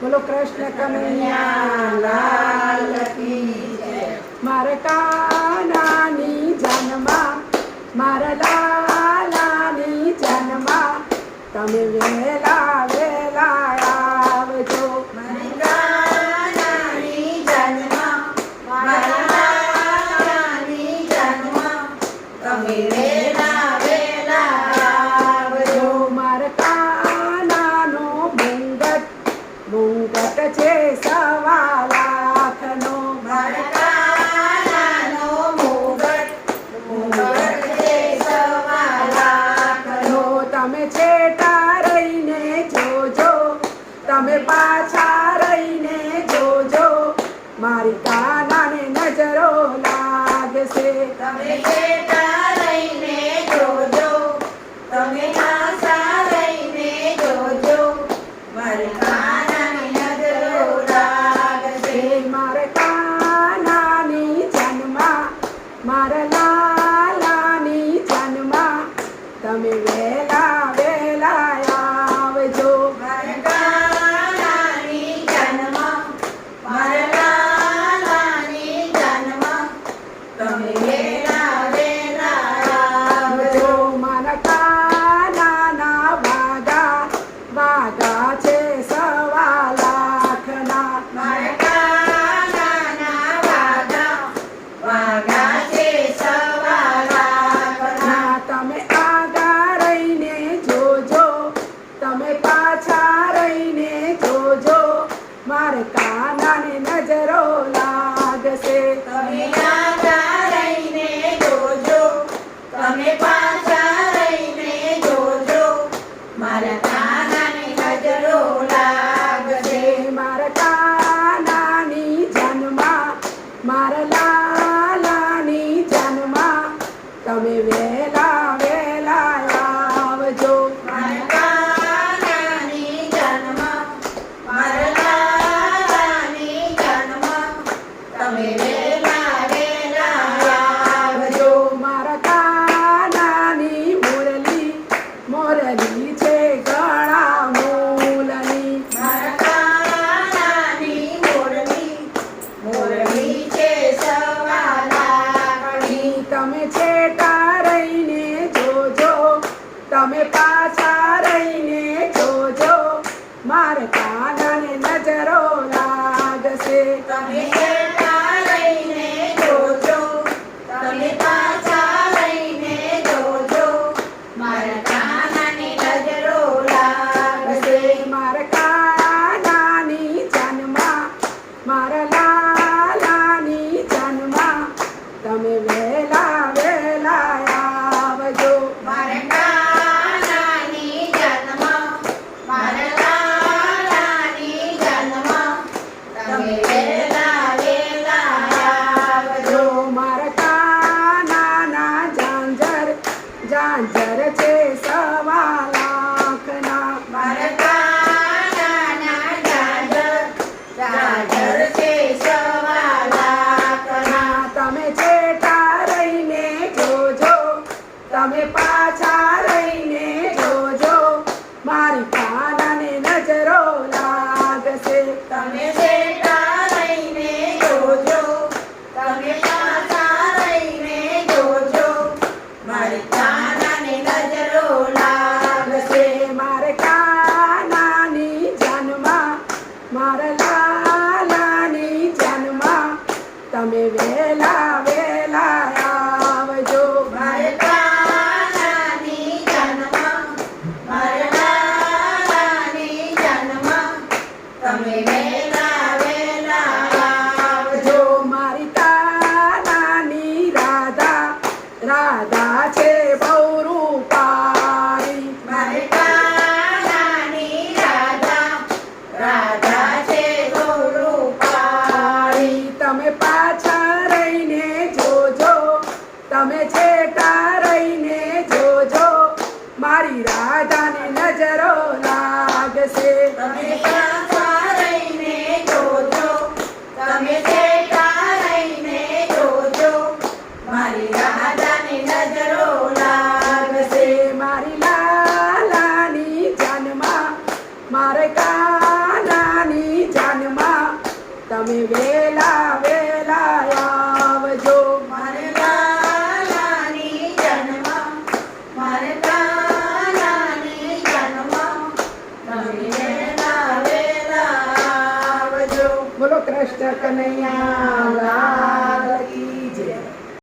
બોલો કૃષ્ણ કનૈયા લાલ કી જય. મારા કાનાની જન્મા મારા લાલાની જન્મા તમે વેલા વેલા આવજો. મારી કાનાની જન્મા મારા લાલાની જન્મા તમે વેલા વેલા આવજો. મારા કાનાનો મુંગટ છે સવા લાખનો. મારા કાનાનો મુગટ છે સવા લાખનો. તમે છેટા રહીને જોજો તમે પાછા રહીને જોજો મારી કાનાને નજરો લાગશે. તમે છેટા રહીને જોજો તમે પાછા રહીને જોજો મારી કાનાની નજરો લાગશે. મારા કાનાની જન્મા મારા લાલાની જન્મા તમે વેલા વેલા આવજો. મારા કાનાની જન્મા મારા લાલાની જન્મા તમે વેલા વેલા આવજો. મારા કાનાના વાગા છે સવા લાખના. મારા કાનાના વાગા છે સવા લાખના. તમે આગા રહીને જોજો તમે પાછા રહીને જોજો મારે કાનાને નજરો લાગશે. તમે આગા રહીને જોજો તમે પાછા રહીને જોજો મારા કાનાની નજરો લાગશે. મારા કાનાની જન્મા મારા લાલાની જન્મા તમે વેલા વેલા આવજો. મારા કાનાની જન્મા મારા લાલાની જન્મા તમે વેલા વેલા આવજો. મારા કાનાની મોરલી છે ઘણા મૂલની. મારા કાનાની મોરલી છે સવા લાખની. તમે છેટા રહીને જોજો તમે પાછા રહીને જોજો મારે કાનાને નજરો લાગશે. તમે છેટા રહીને જોજો તમે પાછા રહીને જોજો મારા કાનાની નજરો લાગશે. મારા કાનાની જન્મા મારા લાલાની જન્મા તમે વેલા વેલા આવજો. મારા કાનાની જન્મા મારા લાલાની જન્મા તમે વેલા વેલા આવજો. મારા કાનાના ઝાંઝર છે સવા લાખના. મારા કાનાના ઝાંઝર છે સવા લાખના. તમે છેટા રહીને જોજો તમે પાછા રહીને જોજો મારી કાનાને નજરો લાગશે. તમે છેટા રહીને જોજો તમે પાછા રહીને જોજો મારી કાનાની નજરો લાગશે. મારે કાનાની જન્મા મારા લાલાની જન્મા તમે વેલા વેલા આવજો. મારા કાનાની જન્મા મારા લાલાની જન્મા તમે વેલા વેલા આવજો. મારી કાનાની રાધા છે બહુ રૂપારી. મારી કાનાની રાધા છે બહુ રૂપાળી. તમે પાછા રહીને જોજો તમે છેટા રહીને જોજો મારી રાધાને નજરો લાગશે. તમે પાછા રહીને તમે વેલા વેલા આવજો મારે લાલાની જન્મ મારે લાલાની જન્મ તમે વેલા વેલા આવજો બોલો કૃષ્ણ કનૈયા લાલ